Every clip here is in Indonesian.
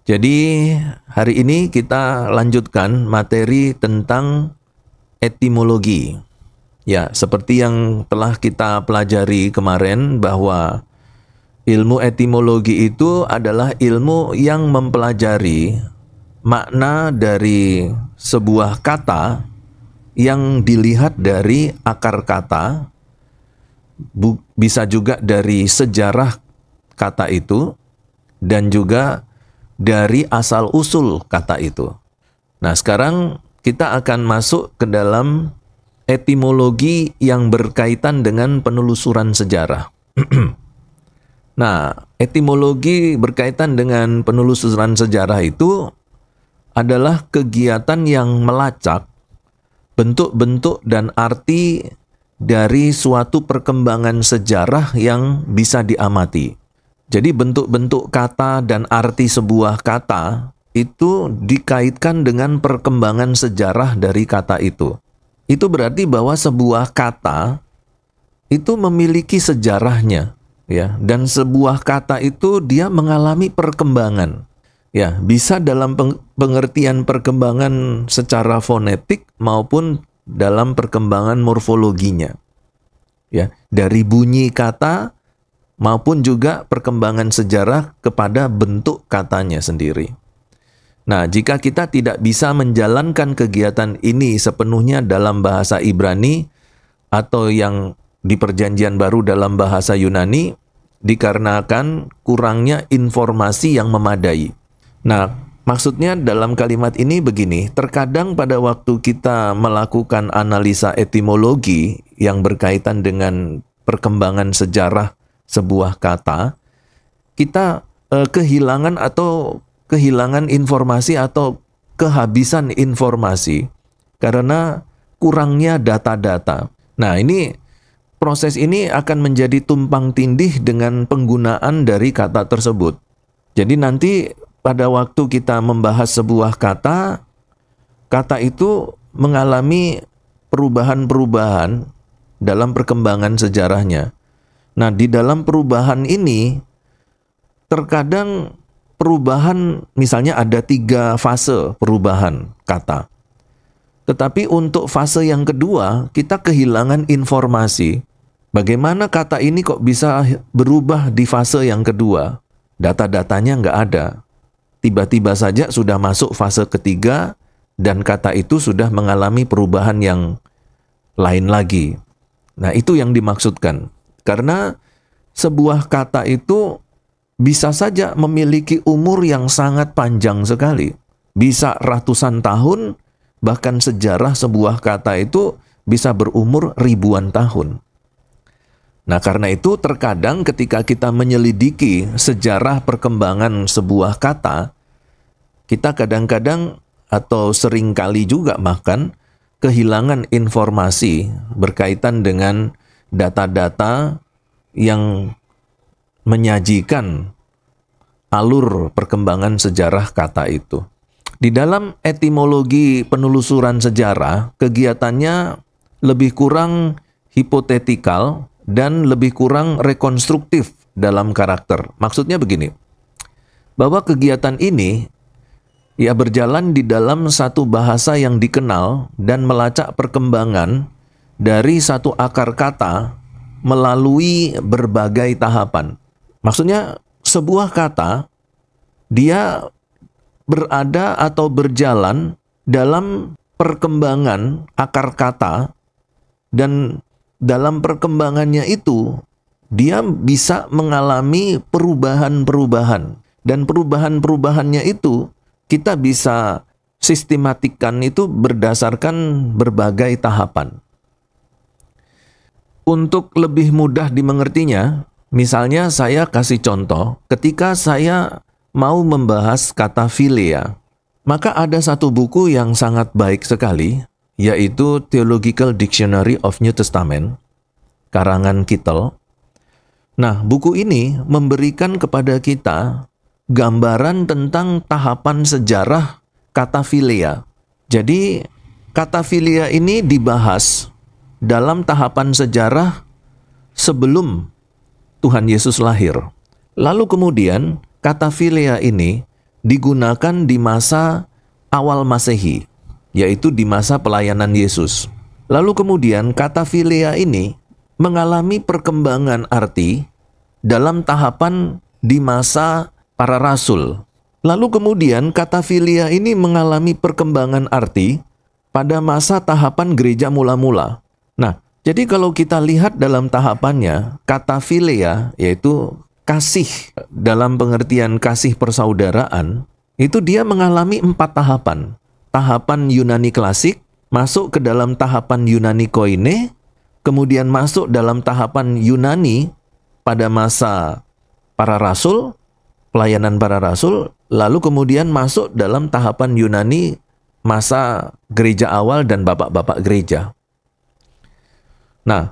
Jadi hari ini kita lanjutkan materi tentang etimologi. Ya, seperti yang telah kita pelajari kemarin bahwa ilmu etimologi itu adalah ilmu yang mempelajari makna dari sebuah kata yang dilihat dari akar kata, bisa juga dari sejarah kata itu, dan juga dari asal-usul kata itu. Nah, sekarang kita akan masuk ke dalam etimologi yang berkaitan dengan penelusuran sejarah. Nah, etimologi berkaitan dengan penelusuran sejarah itu adalah kegiatan yang melacak bentuk-bentuk dan arti dari suatu perkembangan sejarah yang bisa diamati. Jadi bentuk-bentuk kata dan arti sebuah kata itu dikaitkan dengan perkembangan sejarah dari kata itu. Itu berarti bahwa sebuah kata itu memiliki sejarahnya, ya, dan sebuah kata itu dia mengalami perkembangan. Ya, bisa dalam pengertian perkembangan secara fonetik maupun dalam perkembangan morfologinya. Ya, dari bunyi kata maupun juga perkembangan sejarah kepada bentuk katanya sendiri. Nah, jika kita tidak bisa menjalankan kegiatan ini sepenuhnya dalam bahasa Ibrani atau yang di Perjanjian Baru dalam bahasa Yunani, dikarenakan kurangnya informasi yang memadai. Nah, maksudnya dalam kalimat ini begini, terkadang pada waktu kita melakukan analisa etimologi yang berkaitan dengan perkembangan sejarah sebuah kata, kita kehilangan informasi atau kehabisan informasi karena kurangnya data-data. Nah, proses ini akan menjadi tumpang tindih dengan penggunaan dari kata tersebut. Jadi nanti pada waktu kita membahas sebuah kata, kata itu mengalami perubahan-perubahan dalam perkembangan sejarahnya. Nah, di dalam perubahan ini, terkadang perubahan, misalnya ada 3 fase perubahan kata. Tetapi untuk fase yang kedua, kita kehilangan informasi. Bagaimana kata ini kok bisa berubah di fase yang kedua? Data-datanya nggak ada. Tiba-tiba saja sudah masuk fase ketiga, dan kata itu sudah mengalami perubahan yang lain lagi. Nah, itu yang dimaksudkan. Karena sebuah kata itu bisa saja memiliki umur yang sangat panjang sekali. Bisa ratusan tahun, bahkan sejarah sebuah kata itu bisa berumur ribuan tahun. Nah, karena itu terkadang ketika kita menyelidiki sejarah perkembangan sebuah kata, kita kadang-kadang atau seringkali juga bahkan kehilangan informasi berkaitan dengan data-data yang menyajikan alur perkembangan sejarah kata itu. Di dalam etimologi penelusuran sejarah, kegiatannya lebih kurang hipotetikal dan lebih kurang rekonstruktif dalam karakter. Maksudnya begini, bahwa kegiatan ini berjalan di dalam satu bahasa yang dikenal dan melacak perkembangan dari satu akar kata melalui berbagai tahapan. Maksudnya sebuah kata dia berada atau berjalan dalam perkembangan akar kata, dan dalam perkembangannya itu dia bisa mengalami perubahan-perubahan, dan perubahan-perubahannya itu kita bisa sistematikkan itu berdasarkan berbagai tahapan. Untuk lebih mudah dimengertinya, misalnya saya kasih contoh, ketika saya mau membahas kata philia, maka ada satu buku yang sangat baik sekali, yaitu Theological Dictionary of New Testament, karangan Kittel. Nah, buku ini memberikan kepada kita gambaran tentang tahapan sejarah kata philia. Jadi, kata philia ini dibahas dalam tahapan sejarah sebelum Tuhan Yesus lahir. Lalu kemudian kata philia ini digunakan di masa awal Masehi, yaitu di masa pelayanan Yesus. Lalu kemudian kata philea ini mengalami perkembangan arti dalam tahapan di masa para rasul. Lalu kemudian kata philea ini mengalami perkembangan arti pada masa tahapan gereja mula-mula. Nah, jadi kalau kita lihat dalam tahapannya, kata philea yaitu kasih dalam pengertian kasih persaudaraan, itu dia mengalami 4 tahapan. Tahapan Yunani klasik, masuk ke dalam tahapan Yunani koine, kemudian masuk dalam tahapan Yunani pada masa para rasul, pelayanan para rasul, lalu kemudian masuk dalam tahapan Yunani masa gereja awal dan bapak-bapak gereja. Nah,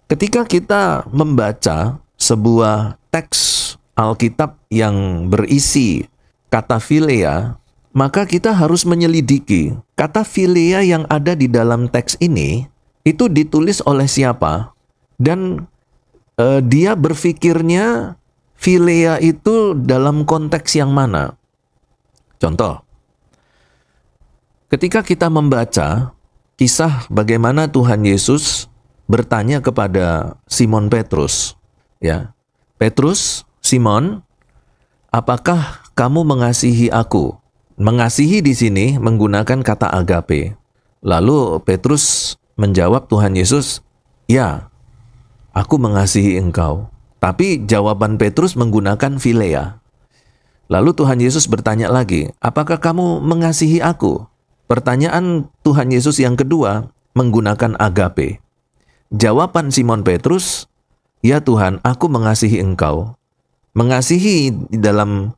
ketika kita membaca sebuah teks Alkitab yang berisi kata philea, maka kita harus menyelidiki kata philea yang ada di dalam teks ini itu ditulis oleh siapa, dan dia berpikirnya philea itu dalam konteks yang mana. Contoh, ketika kita membaca kisah bagaimana Tuhan Yesus bertanya kepada Simon Petrus, ya, Petrus, Simon, apakah kamu mengasihi aku? Mengasihi di sini menggunakan kata agape. Lalu Petrus menjawab Tuhan Yesus, ya, aku mengasihi engkau. Tapi jawaban Petrus menggunakan philea. Lalu Tuhan Yesus bertanya lagi, apakah kamu mengasihi aku? Pertanyaan Tuhan Yesus yang kedua menggunakan agape. Jawaban Simon Petrus, ya Tuhan, aku mengasihi engkau. Mengasihi di dalam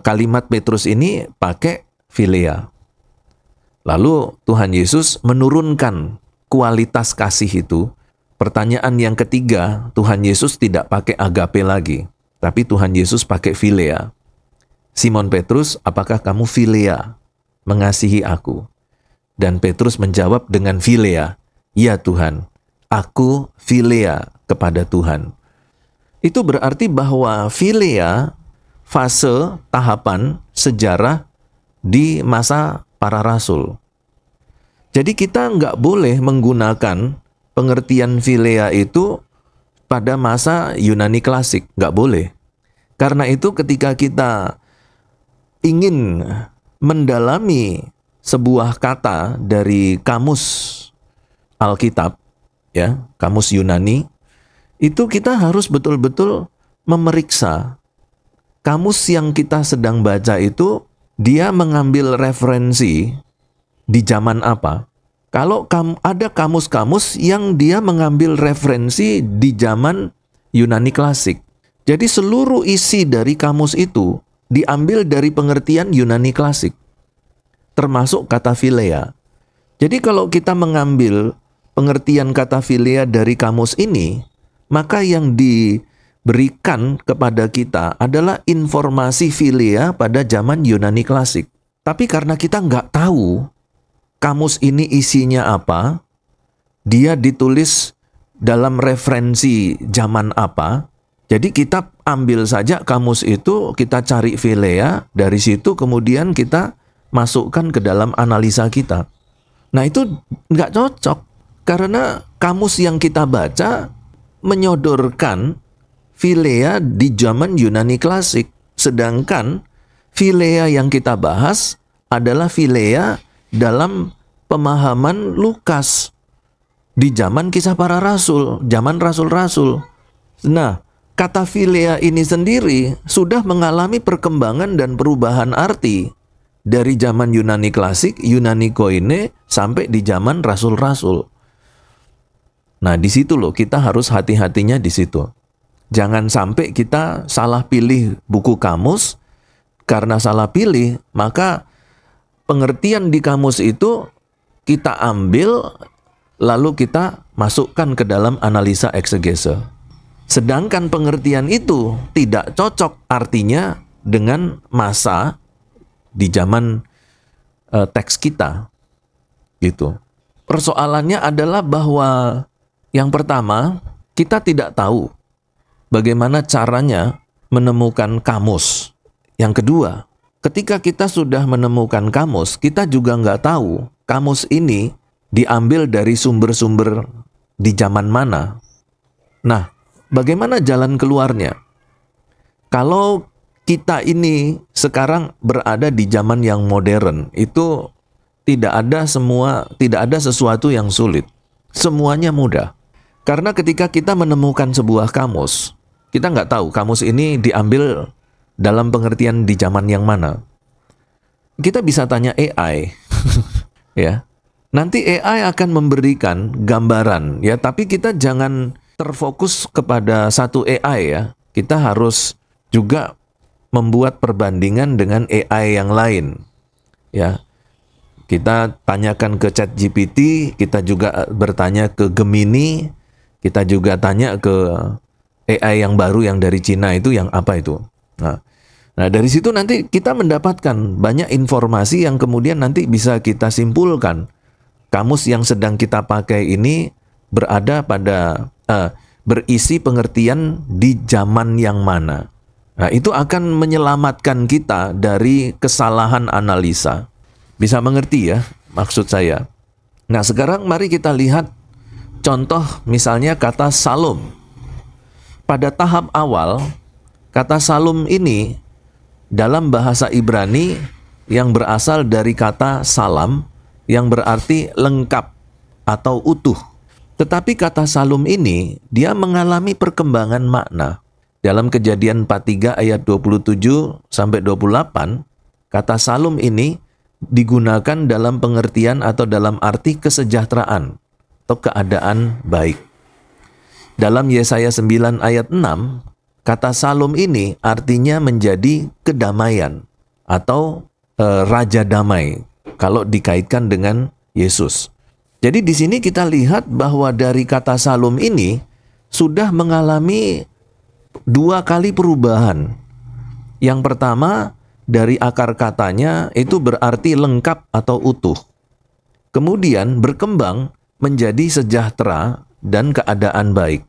kalimat Petrus ini pakai philea. Lalu Tuhan Yesus menurunkan kualitas kasih itu. Pertanyaan yang ketiga, Tuhan Yesus tidak pakai agape lagi, tapi Tuhan Yesus pakai philea. Simon Petrus, apakah kamu philea, mengasihi aku? Dan Petrus menjawab dengan philea, ya Tuhan, aku philea kepada Tuhan. Itu berarti bahwa philea fase tahapan sejarah di masa para rasul. Jadi kita nggak boleh menggunakan pengertian philea itu pada masa Yunani klasik, nggak boleh. Karena itu ketika kita ingin mendalami sebuah kata dari kamus Alkitab, ya, kamus Yunani, itu kita harus betul-betul memeriksa kamus yang kita sedang baca itu dia mengambil referensi di zaman apa. Kalau ada kamus-kamus yang dia mengambil referensi di zaman Yunani klasik. Jadi seluruh isi dari kamus itu diambil dari pengertian Yunani klasik, termasuk kata philea. Jadi kalau kita mengambil pengertian kata philea dari kamus ini, maka yang diberikan kepada kita adalah informasi philea pada zaman Yunani klasik. Tapi karena kita nggak tahu kamus ini isinya apa, dia ditulis dalam referensi zaman apa, jadi kita ambil saja kamus itu, kita cari philea, dari situ kemudian kita masukkan ke dalam analisa kita. Nah itu nggak cocok, karena kamus yang kita baca menyodorkan philea di zaman Yunani klasik, sedangkan philea yang kita bahas adalah philea dalam pemahaman Lukas di zaman kisah para rasul, zaman rasul-rasul. Nah, kata philea ini sendiri sudah mengalami perkembangan dan perubahan arti dari zaman Yunani klasik, Yunani koine, sampai di zaman rasul-rasul. Nah, di situ loh kita harus hati-hatinya di situ. Jangan sampai kita salah pilih buku kamus, karena salah pilih, maka pengertian di kamus itu kita ambil, lalu kita masukkan ke dalam analisa eksegese. Sedangkan pengertian itu tidak cocok artinya dengan masa di zaman teks kita. Gitu. Persoalannya adalah bahwa yang pertama, kita tidak tahu bagaimana caranya menemukan kamus Yang kedua, ketika kita sudah menemukan kamus, kita juga nggak tahu kamus ini diambil dari sumber-sumber di zaman mana. Nah, bagaimana jalan keluarnya? Kalau kita ini sekarang berada di zaman yang modern, itu tidak ada sesuatu yang sulit. Semuanya mudah. Karena ketika kita menemukan sebuah kamus, kita nggak tahu kamus ini diambil dalam pengertian di zaman yang mana. Kita bisa tanya AI, ya. Nanti AI akan memberikan gambaran, ya. Tapi kita jangan terfokus kepada satu AI, ya. Kita harus juga membuat perbandingan dengan AI yang lain, ya. Kita tanyakan ke ChatGPT, kita juga bertanya ke Gemini, kita juga tanya ke AI yang baru yang dari Cina itu yang apa itu. Nah, dari situ nanti kita mendapatkan banyak informasi yang kemudian nanti bisa kita simpulkan. Kamus yang sedang kita pakai ini berisi pengertian di zaman yang mana. Nah, itu akan menyelamatkan kita dari kesalahan analisa. Bisa mengerti ya maksud saya. Nah, sekarang mari kita lihat contoh misalnya kata salum. Pada tahap awal, kata salum ini dalam bahasa Ibrani yang berasal dari kata salam yang berarti lengkap atau utuh. Tetapi kata salum ini dia mengalami perkembangan makna. Dalam Kejadian 43 ayat 27 sampai 28, kata salum ini digunakan dalam pengertian atau dalam arti kesejahteraan atau keadaan baik. Dalam Yesaya 9 ayat 6, kata salum ini artinya menjadi kedamaian atau raja damai kalau dikaitkan dengan Yesus. Jadi di sini kita lihat bahwa dari kata salum ini sudah mengalami 2 kali perubahan. Yang pertama, dari akar katanya itu berarti lengkap atau utuh. Kemudian berkembang menjadi sejahtera dan keadaan baik.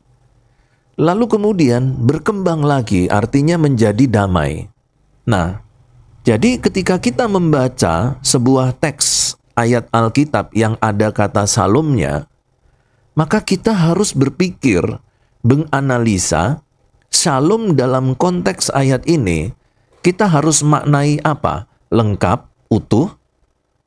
Lalu kemudian berkembang lagi artinya menjadi damai. Nah, jadi ketika kita membaca sebuah teks ayat Alkitab yang ada kata salumnya, maka kita harus berpikir, menganalisa, Shalom dalam konteks ayat ini, kita harus maknai apa? Lengkap, utuh,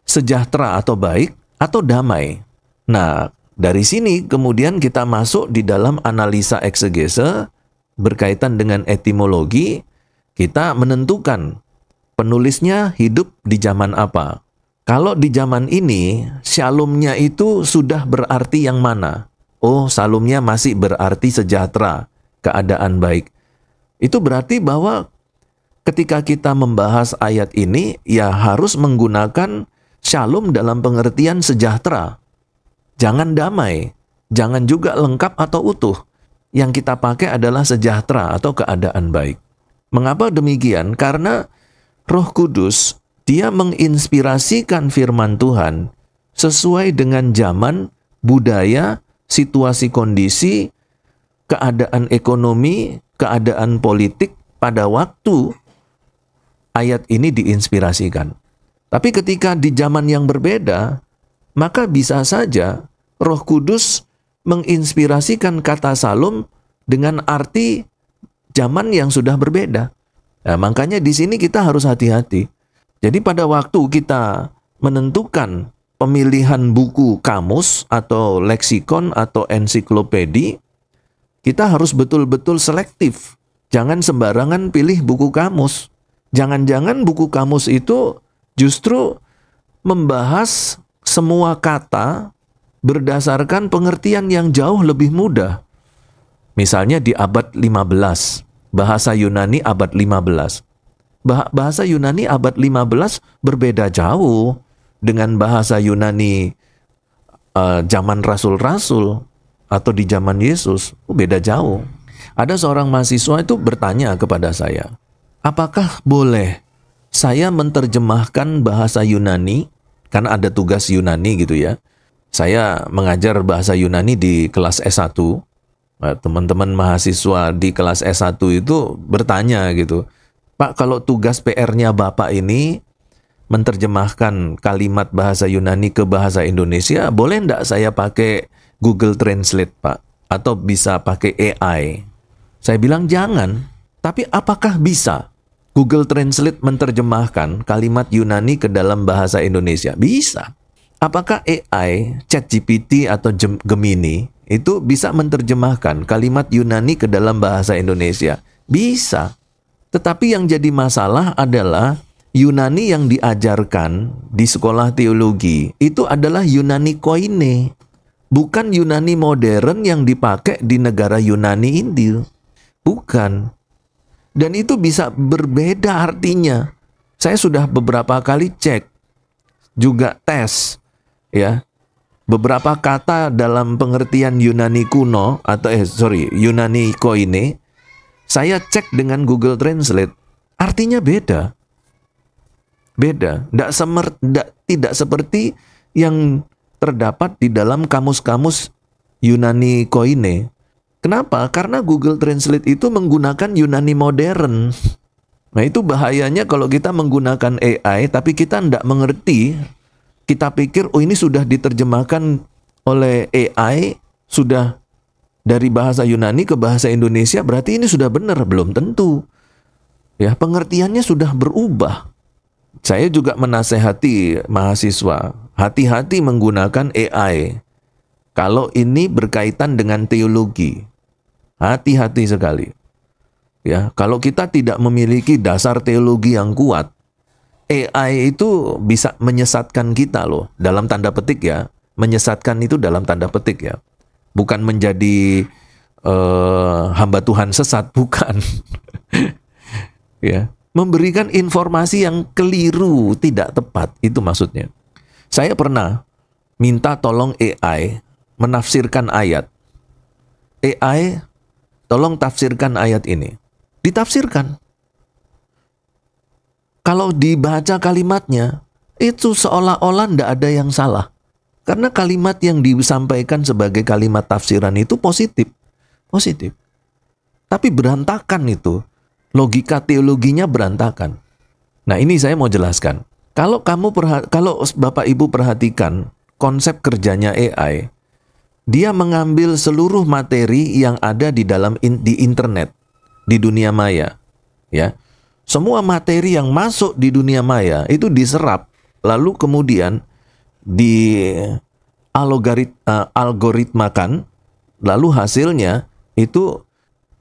sejahtera atau baik, atau damai. Nah, dari sini kemudian kita masuk di dalam analisa eksegese berkaitan dengan etimologi, kita menentukan penulisnya hidup di zaman apa. Kalau di zaman ini, shalomnya itu sudah berarti yang mana? Oh, shalomnya masih berarti sejahtera, keadaan baik. Itu berarti bahwa ketika kita membahas ayat ini, ya harus menggunakan shalom dalam pengertian sejahtera. Jangan damai, jangan juga lengkap atau utuh. Yang kita pakai adalah sejahtera atau keadaan baik. Mengapa demikian? Karena Roh Kudus, dia menginspirasikan firman Tuhan sesuai dengan zaman, budaya, situasi kondisi, keadaan ekonomi, keadaan politik pada waktu ayat ini diinspirasikan. Tapi ketika di zaman yang berbeda, maka bisa saja Roh Kudus menginspirasikan kata salum dengan arti zaman yang sudah berbeda. Nah, makanya di sini kita harus hati-hati. Jadi pada waktu kita menentukan pemilihan buku kamus atau leksikon atau ensiklopedi, kita harus betul-betul selektif. Jangan sembarangan pilih buku kamus. Jangan-jangan buku kamus itu justru membahas semua kata berdasarkan pengertian yang jauh lebih mudah. Misalnya di abad 15, bahasa Yunani abad 15. Bahasa Yunani abad 15 berbeda jauh dengan bahasa Yunani zaman rasul-rasul atau di zaman Yesus. Beda jauh. Ada seorang mahasiswa itu bertanya kepada saya, apakah boleh saya menerjemahkan bahasa Yunani? Karena ada tugas Yunani gitu ya. Saya mengajar bahasa Yunani di kelas S1. Teman-teman mahasiswa di kelas S1 itu bertanya gitu, Pak, kalau tugas PR-nya Bapak ini menerjemahkan kalimat bahasa Yunani ke bahasa Indonesia, boleh enggak saya pakai Google Translate, Pak? Atau bisa pakai AI? Saya bilang jangan. Tapi apakah bisa Google Translate menerjemahkan kalimat Yunani ke dalam bahasa Indonesia? Bisa. Apakah AI, ChatGPT atau Gemini itu bisa menerjemahkan kalimat Yunani ke dalam bahasa Indonesia? Bisa. Tetapi yang jadi masalah adalah Yunani yang diajarkan di sekolah teologi itu adalah Yunani Koine, bukan Yunani modern yang dipakai di negara Yunani India. Bukan. Dan itu bisa berbeda artinya. Saya sudah beberapa kali cek, juga tes, ya. Beberapa kata dalam pengertian Yunani kuno atau Yunani Koine, saya cek dengan Google Translate, artinya beda. Beda, tidak seperti yang terdapat di dalam kamus-kamus Yunani Koine. Kenapa? Karena Google Translate itu menggunakan Yunani modern. Nah, itu bahayanya kalau kita menggunakan AI tapi kita tidak mengerti. Kita pikir, oh ini sudah diterjemahkan oleh AI, sudah dari bahasa Yunani ke bahasa Indonesia, berarti ini sudah benar. Belum tentu. Ya, pengertiannya sudah berubah. Saya juga menasehati mahasiswa, hati-hati menggunakan AI. Kalau ini berkaitan dengan teologi, hati-hati sekali. Ya, kalau kita tidak memiliki dasar teologi yang kuat, AI itu bisa menyesatkan kita loh, dalam tanda petik ya. Menyesatkan itu dalam tanda petik ya. Bukan menjadi hamba Tuhan sesat, bukan. Ya. Memberikan informasi yang keliru, tidak tepat, itu maksudnya. Saya pernah minta tolong AI menafsirkan ayat. AI, tolong tafsirkan ayat ini. Ditafsirkan. Kalau dibaca kalimatnya, itu seolah-olah tidak ada yang salah. Karena kalimat yang disampaikan sebagai kalimat tafsiran itu positif. Positif. Tapi berantakan itu. Logika teologinya berantakan. Nah, ini saya mau jelaskan. Kalau Bapak Ibu perhatikan konsep kerjanya AI, dia mengambil seluruh materi yang ada di internet, di dunia maya, ya. Semua materi yang masuk di dunia maya itu diserap, lalu kemudian algoritmakan, lalu hasilnya itu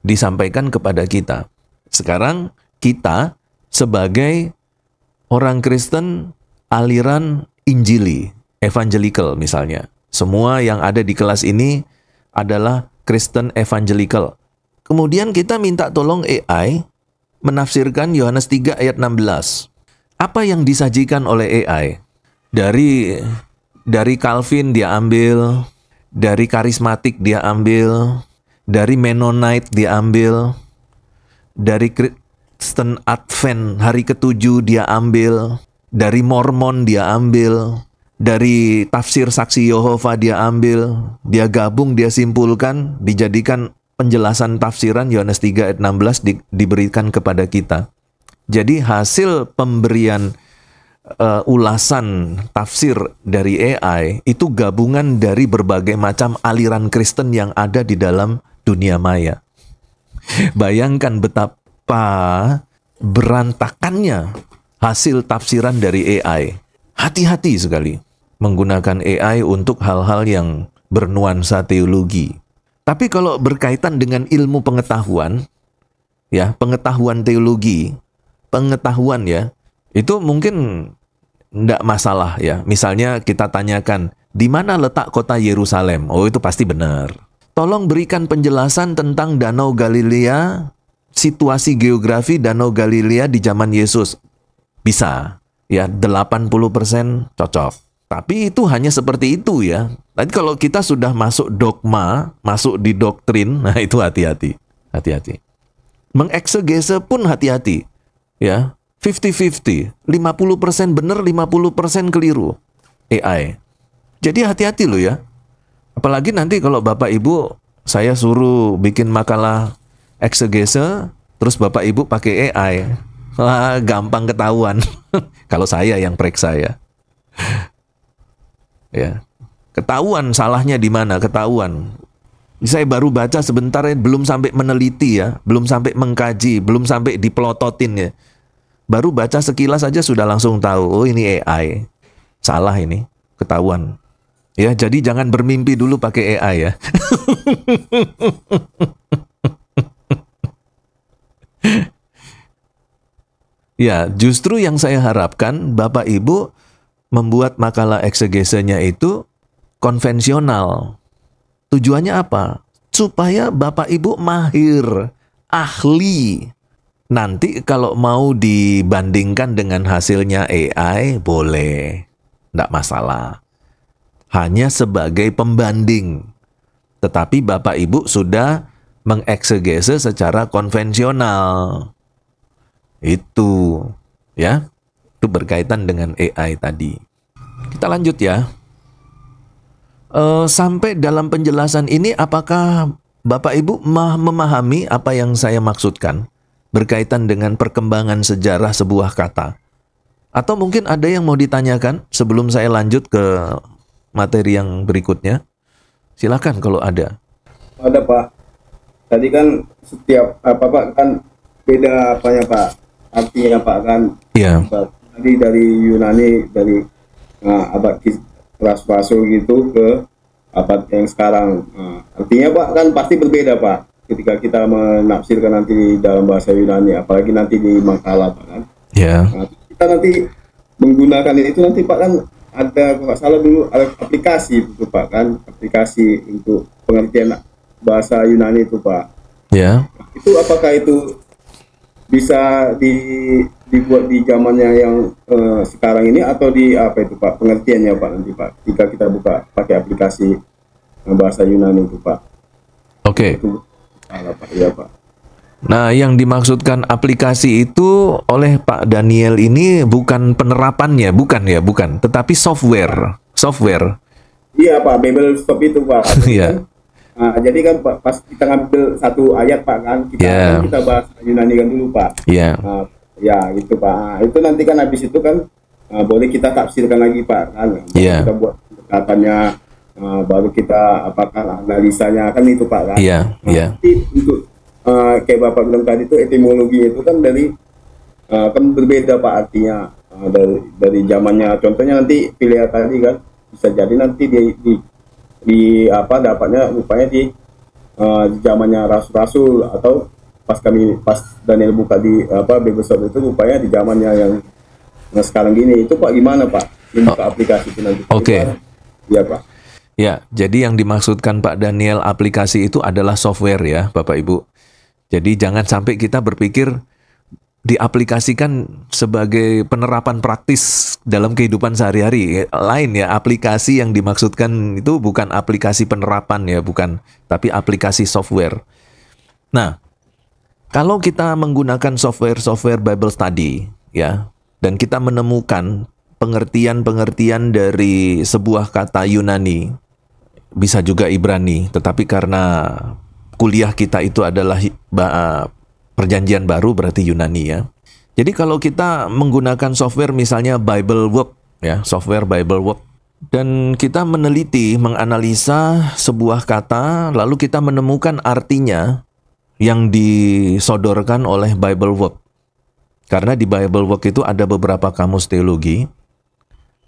disampaikan kepada kita. Sekarang kita sebagai orang Kristen aliran Injili, evangelical misalnya. Semua yang ada di kelas ini adalah Kristen evangelical. Kemudian kita minta tolong AI menafsirkan Yohanes 3 ayat 16. Apa yang disajikan oleh AI? Dari Calvin dia ambil, dari karismatik dia ambil, dari Mennonite dia ambil, dari Kristen Advent hari ke-7 dia ambil, dari Mormon dia ambil, dari tafsir saksi Yehova dia ambil, dia gabung, dia simpulkan, dijadikan penjelasan tafsiran Yohanes 3 ayat 16 diberikan kepada kita. Jadi hasil pemberian ulasan tafsir dari AI itu gabungan dari berbagai macam aliran Kristen yang ada di dalam dunia maya. Bayangkan betapa berantakannya hasil tafsiran dari AI. Hati-hati sekali menggunakan AI untuk hal-hal yang bernuansa teologi. Tapi kalau berkaitan dengan ilmu pengetahuan, ya, pengetahuan teologi, pengetahuan ya, itu mungkin tidak masalah ya. Misalnya kita tanyakan, di mana letak kota Yerusalem? Oh, itu pasti benar. Tolong berikan penjelasan tentang Danau Galilea, situasi geografi Danau Galilea di zaman Yesus. Bisa, ya 80% cocok. Tapi itu hanya seperti itu ya. Nanti kalau kita sudah masuk dogma, masuk di doktrin, nah itu hati-hati. Hati-hati. Mengeksegese pun hati-hati. Ya, 50-50. 50% benar, 50% keliru. AI. Jadi hati-hati loh ya. Apalagi nanti kalau Bapak Ibu saya suruh bikin makalah eksegese, terus Bapak Ibu pakai AI. Wah, gampang ketahuan. Kalau saya yang periksa ya. Ya. Ketahuan salahnya di mana, ketahuan. Saya baru baca sebentar ya, belum sampai meneliti ya, belum sampai mengkaji, belum sampai dipelototin ya. Baru baca sekilas aja sudah langsung tahu, oh ini AI. Salah ini, ketahuan. Ya, jadi jangan bermimpi dulu pakai AI ya. Ya, justru yang saya harapkan Bapak Ibu membuat makalah eksegesinya itu konvensional. Tujuannya apa? Supaya Bapak Ibu mahir, ahli. Nanti kalau mau dibandingkan dengan hasilnya AI, boleh. Tidak masalah. Hanya sebagai pembanding. Tetapi Bapak Ibu sudah mengeksegese secara konvensional. Itu, ya. Itu berkaitan dengan AI tadi. Kita lanjut ya. Sampai dalam penjelasan ini apakah Bapak Ibu memahami apa yang saya maksudkan berkaitan dengan perkembangan sejarah sebuah kata? Atau mungkin ada yang mau ditanyakan sebelum saya lanjut ke materi yang berikutnya? Silakan kalau ada. Ada Pak. Tadi kan setiap Pak kan beda apanya Pak, artinya Pak kan. Iya. Tadi dari Yunani dari abad Rasu gitu ke abad yang sekarang. Artinya Pak kan pasti berbeda Pak ketika kita menafsirkan nanti di dalam bahasa Yunani, apalagi nanti di makalah Pak kan. Ya. Kita nanti menggunakan itu nanti Pak kan ada kalau nggak salah dulu ada aplikasi itu Pak kan, aplikasi untuk pengertian bahasa Yunani itu Pak. Ya. Itu apakah itu bisa dibuat di zamannya yang sekarang ini atau di apa itu Pak pengertiannya Pak nanti Pak jika kita buka pakai aplikasi bahasa Yunani itu Pak. Oke. Itu salah Pak ya Pak. Nah, yang dimaksudkan aplikasi itu oleh Pak Daniel ini bukan penerapannya, bukan ya, bukan, tetapi software. Iya Pak, Bible Stop itu Pak. Iya. Jadi kan Pak, pas kita ngambil satu ayat Pak kan, kita bahas Yunani kan dulu Pak. Iya. Ya gitu Pak. Itu nanti kan habis itu kan boleh kita tafsirkan lagi Pak kan. Kita buat pendekatannya, baru kita apakah analisanya kan itu Pak kan. Iya. Nanti untuk kayak Bapak bilang tadi itu etimologi itu kan dari kan berbeda Pak artinya dari zamannya. Contohnya nanti pilihan tadi kan bisa jadi nanti di apa dapatnya rupanya di zamannya rasul-rasul atau pas Daniel buka di apa Bible Shop itu rupanya di zamannya yang sekarang gini. Itu Pak gimana Pak? Buka aplikasi itu nanti. Oke. Iya Pak. Ya, jadi yang dimaksudkan Pak Daniel aplikasi itu adalah software ya, Bapak Ibu. Jadi jangan sampai kita berpikir diaplikasikan sebagai penerapan praktis dalam kehidupan sehari-hari. Lain ya, aplikasi yang dimaksudkan itu bukan aplikasi penerapan ya, bukan, tapi aplikasi software. Nah, kalau kita menggunakan software Bible Study ya, dan kita menemukan pengertian-pengertian dari sebuah kata Yunani, bisa juga Ibrani, tetapi karena kuliah kita itu adalah Perjanjian Baru berarti Yunani ya. Jadi kalau kita menggunakan software misalnya BibleWorks ya, software BibleWorks, dan kita meneliti, menganalisa sebuah kata, lalu kita menemukan artinya yang disodorkan oleh BibleWorks. Karena di BibleWorks itu ada beberapa kamus teologi,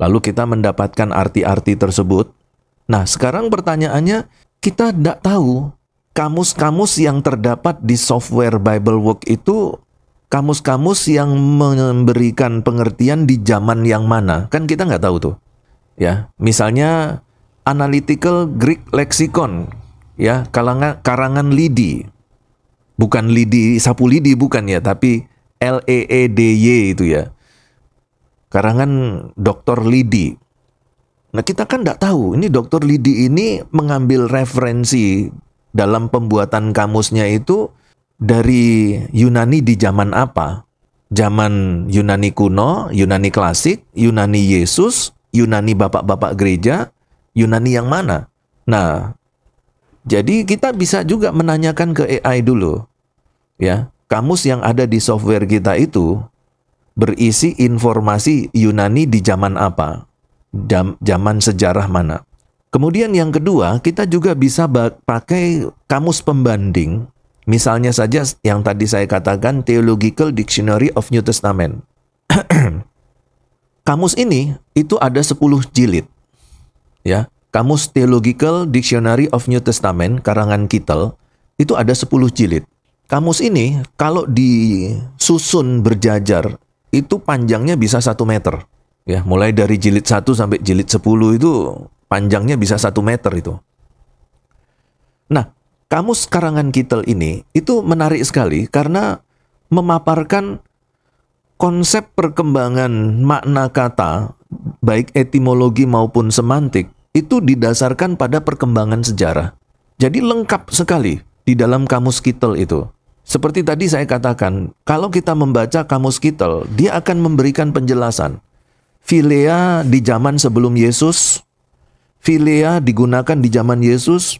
lalu kita mendapatkan arti-arti tersebut. Nah, sekarang pertanyaannya, kita tidak tahu kamus-kamus yang terdapat di software BibleWorks itu kamus-kamus yang memberikan pengertian di zaman yang mana. Kan kita nggak tahu tuh. Ya, misalnya Analytical Greek Lexicon, ya, karangan Lidi. Bukan Lidi, sapu lidi bukan ya, tapi Leedy itu ya. Karangan Dr. Lidi. Nah, kita kan nggak tahu, ini Dr. Lidi ini mengambil referensi dalam pembuatan kamusnya itu dari Yunani di zaman apa? Zaman Yunani kuno, Yunani klasik, Yunani Yesus, Yunani bapak-bapak gereja, Yunani yang mana? Nah, jadi kita bisa juga menanyakan ke AI dulu. Ya, kamus yang ada di software kita itu berisi informasi Yunani di zaman apa, zaman sejarah mana. Kemudian yang kedua, kita juga bisa pakai kamus pembanding. Misalnya saja yang tadi saya katakan, Theological Dictionary of New Testament. Kamus ini itu ada 10 jilid. Ya, Kamus Theological Dictionary of New Testament karangan Kittel itu ada 10 jilid. Kamus ini kalau disusun berjajar itu panjangnya bisa 1 meter. Ya, mulai dari jilid 1 sampai jilid 10 itu panjangnya bisa 1 meter itu. Nah, kamus karangan Kittel ini itu menarik sekali karena memaparkan konsep perkembangan makna kata, baik etimologi maupun semantik, itu didasarkan pada perkembangan sejarah. Jadi lengkap sekali di dalam kamus Kittel itu. Seperti tadi saya katakan, kalau kita membaca kamus Kittel, dia akan memberikan penjelasan. Philea di zaman sebelum Yesus, Philea digunakan di zaman Yesus,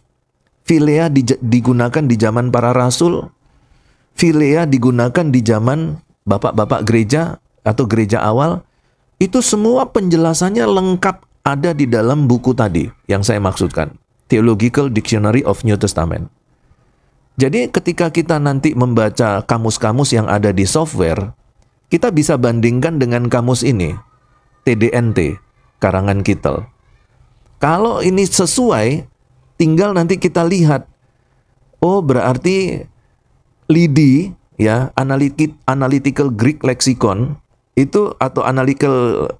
Philea digunakan di zaman para rasul, Philea digunakan di zaman bapak-bapak gereja atau gereja awal. Itu semua penjelasannya lengkap ada di dalam buku tadi yang saya maksudkan, Theological Dictionary of New Testament. Jadi ketika kita nanti membaca kamus-kamus yang ada di software, kita bisa bandingkan dengan kamus ini, TDNT, karangan Kittel. Kalau ini sesuai, tinggal nanti kita lihat, oh berarti LIDI, ya, Analytical Greek Lexicon, itu atau Analytical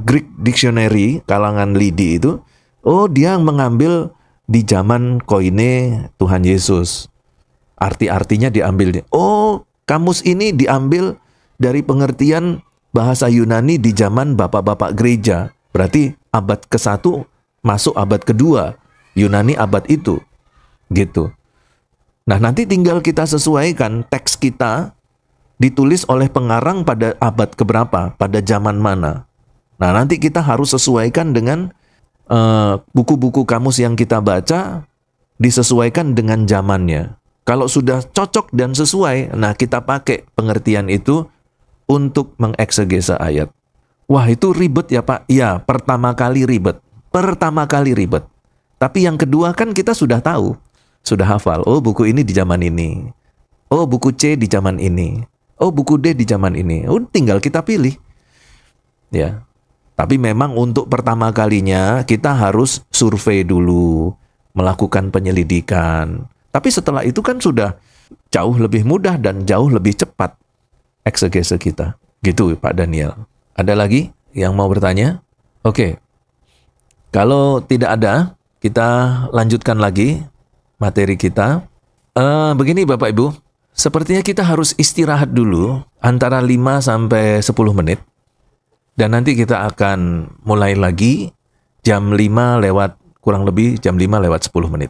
Greek Dictionary, kalangan LIDI itu, oh dia mengambil di zaman koine Tuhan Yesus. Arti-artinya diambil. Oh, kamus ini diambil dari pengertian bahasa Yunani di zaman bapak-bapak gereja. Berarti abad ke-1 masuk abad ke-2. Yunani abad itu. Gitu. Nah, nanti tinggal kita sesuaikan teks kita ditulis oleh pengarang pada abad keberapa, pada zaman mana. Nah, nanti kita harus sesuaikan dengan buku-buku kamus yang kita baca, disesuaikan dengan zamannya. Kalau sudah cocok dan sesuai, nah kita pakai pengertian itu untuk mengeksegesa ayat. Wah, itu ribet ya Pak? Ya, pertama kali ribet. Tapi yang kedua kan kita sudah tahu, sudah hafal. Oh, buku ini di zaman ini. Oh, buku C di zaman ini. Oh, buku D di zaman ini. Oh, tinggal kita pilih. Ya. Tapi memang untuk pertama kalinya kita harus survei dulu, melakukan penyelidikan. Tapi setelah itu kan sudah jauh lebih mudah dan jauh lebih cepat eksegese kita. Gitu Pak Daniel. Ada lagi yang mau bertanya? Oke. Kalau tidak ada, kita lanjutkan lagi materi kita. Begini Bapak Ibu, sepertinya kita harus istirahat dulu antara 5 sampai 10 menit. Dan nanti kita akan mulai lagi jam 5 lewat, kurang lebih jam 5 lewat 10 menit.